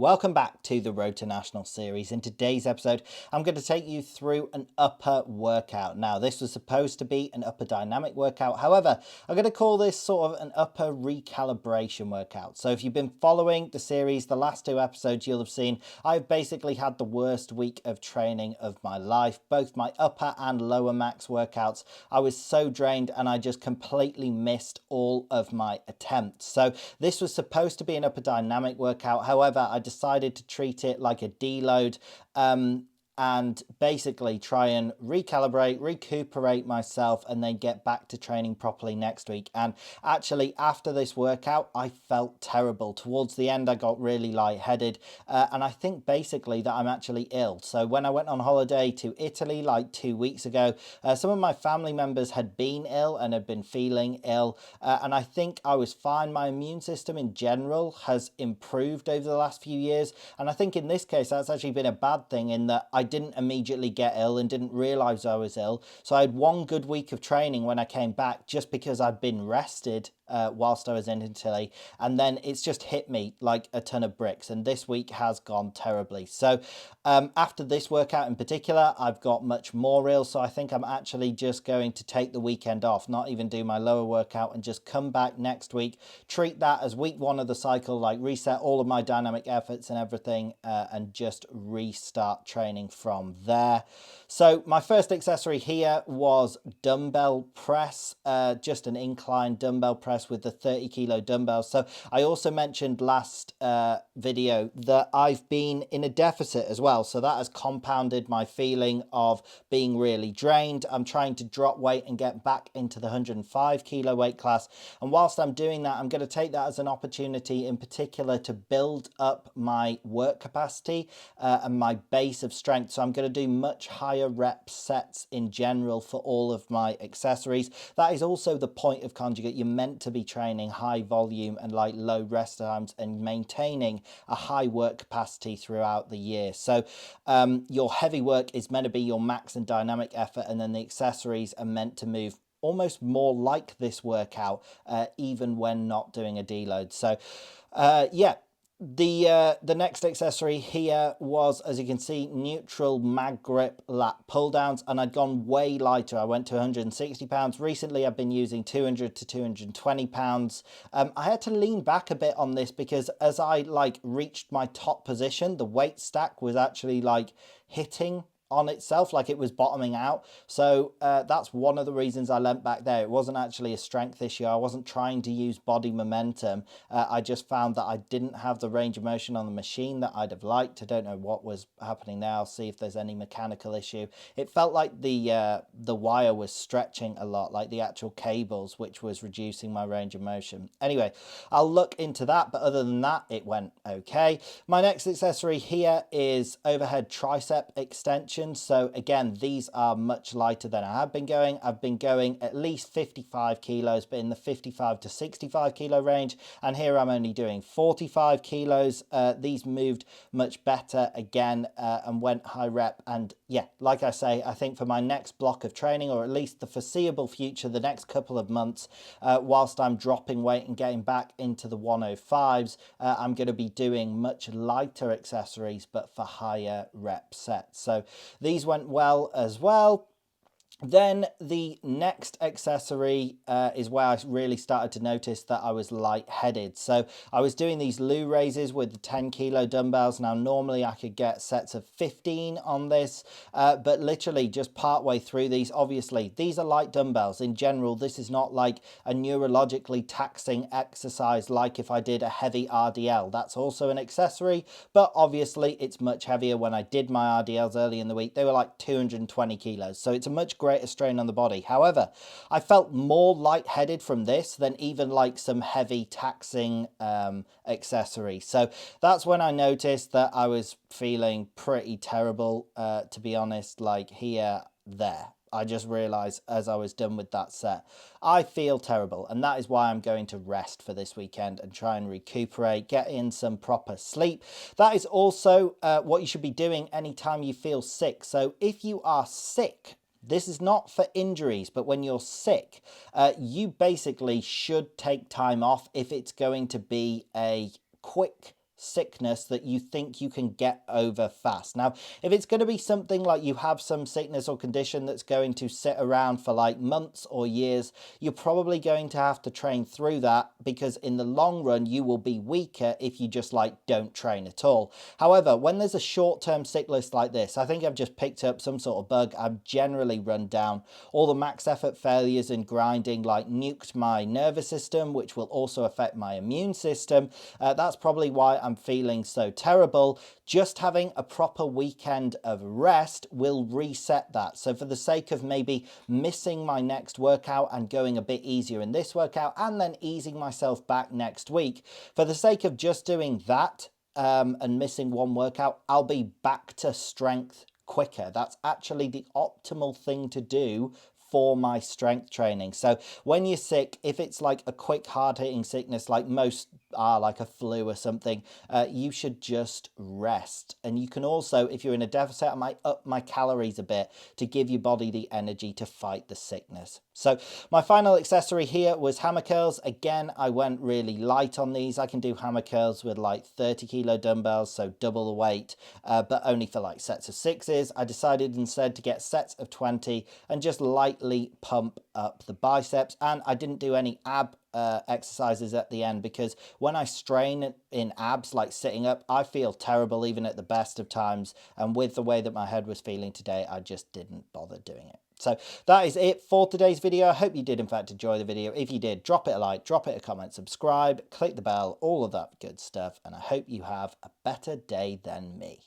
Welcome back to the Road to National series. In today's episode, I'm going to take you through an upper workout. Now, this was supposed to be an upper dynamic workout. However, I'm going to call this sort of an upper recalibration workout. So if you've been following the series, the last two episodes, you'll have seen I've basically had the worst week of training of my life. Both my upper and lower max workouts, I was so drained and I just completely missed all of my attempts. So this was supposed to be an upper dynamic workout. However, I decided to treat it like a deload and basically try and recalibrate, recuperate myself, and then get back to training properly next week. And actually, after this workout, I felt terrible. Towards the end, I got really lightheaded, and I think basically that I'm actually ill. So when I went on holiday to Italy like 2 weeks ago, some of my family members had been ill and had been feeling ill, and I think I was fine. My immune system in general has improved over the last few years, and I think in this case, that's actually been a bad thing in that I didn't immediately get ill and didn't realize I was ill. So I had one good week of training when I came back just because I'd been rested whilst I was in Italy, and then it's just hit me like a ton of bricks, and this week has gone terribly. So after this workout in particular, I've got much more ill, so I think I'm actually just going to take the weekend off, not even do my lower workout, and just come back next week, treat that as week one of the cycle, like reset all of my dynamic efforts and everything, and just restart training from there. So my first accessory here was dumbbell press, just an incline dumbbell press with the 30 kilo dumbbells. So I also mentioned last video that I've been in a deficit as well. So that has compounded my feeling of being really drained. I'm trying to drop weight and get back into the 105 kilo weight class. And whilst I'm doing that, I'm going to take that as an opportunity in particular to build up my work capacity and my base of strength. So I'm going to do much higher rep sets in general for all of my accessories. That is also the point of conjugate. You're meant to be training high volume and like low rest times and maintaining a high work capacity throughout the year. So your heavy work is meant to be your max and dynamic effort, and then the accessories are meant to move almost more like this workout, even when not doing a deload. So yeah. The next accessory here was, as you can see, neutral mag grip lat pull downs, and I'd gone way lighter. I went to 160 pounds. Recently, I've been using 200 to 220 pounds. I had to lean back a bit on this because as I reached my top position, the weight stack was actually hitting on itself, like it was bottoming out. So that's one of the reasons I leant back there. It wasn't actually a strength issue. I wasn't trying to use body momentum. I just found that I didn't have the range of motion on the machine that I'd have liked. I don't know what was happening there. I'll see if there's any mechanical issue. It felt like the wire was stretching a lot, like the actual cables, which was reducing my range of motion. Anyway, I'll look into that, but other than that, it went okay. My next accessory here is overhead tricep extension. So again, these are much lighter than I have been going. I've been going at least 55 kilos, but in the 55 to 65 kilo range. And here I'm only doing 45 kilos. These moved much better again and went high rep. And yeah, like I say, I think for my next block of training, or at least the foreseeable future, the next couple of months, whilst I'm dropping weight and getting back into the 105s, I'm going to be doing much lighter accessories, but for higher rep sets. So these went well as well. Then the next accessory is where I really started to notice that I was lightheaded. So I was doing these loo raises with the 10 kilo dumbbells. Now normally I could get sets of 15 on this, but literally just part way through these, obviously these are light dumbbells. In general, this is not like a neurologically taxing exercise like if I did a heavy RDL. That's also an accessory, but obviously it's much heavier. When I did my RDLs early in the week, they were like 220 kilos. So it's a much greater strain on the body. However, I felt more lightheaded from this than even like some heavy taxing accessory. So that's when I noticed that I was feeling pretty terrible, to be honest, like here, there. I just realized as I was done with that set, I feel terrible. And that is why I'm going to rest for this weekend and try and recuperate, get in some proper sleep. That is also what you should be doing anytime you feel sick. So if you are sick, this is not for injuries, but when you're sick, you basically should take time off if it's going to be a quick sickness that you think you can get over fast. Now, if it's going to be something like you have some sickness or condition that's going to sit around for like months or years, you're probably going to have to train through that, because in the long run you will be weaker if you just like don't train at all. However, when there's a short-term sick list like this, I think I've just picked up some sort of bug. I've generally run down all the max effort failures and grinding, like nuked my nervous system, which will also affect my immune system. That's probably why I'm feeling so terrible. Just having a proper weekend of rest will reset that. So for the sake of maybe missing my next workout and going a bit easier in this workout and then easing myself back next week, for the sake of just doing that and missing one workout, I'll be back to strength quicker. That's actually the optimal thing to do for my strength training. So when you're sick, if it's like a quick hard-hitting sickness like most are, like a flu or something, you should just rest. And you can also, if you're in a deficit, I might up my calories a bit to give your body the energy to fight the sickness. So my final accessory here was hammer curls. Again, I went really light on these. I can do hammer curls with like 30 kilo dumbbells, so double the weight, but only for like sets of 6s. I decided instead to get sets of 20 and just lightly pump up the biceps. And I didn't do any ab exercises at the end, because when I strain in abs, like sitting up, I feel terrible even at the best of times. And with the way that my head was feeling today, I just didn't bother doing it. So that is it for today's video. I hope you did in fact enjoy the video. If you did, drop it a like, drop it a comment, subscribe, click the bell, all of that good stuff. And I hope you have a better day than me.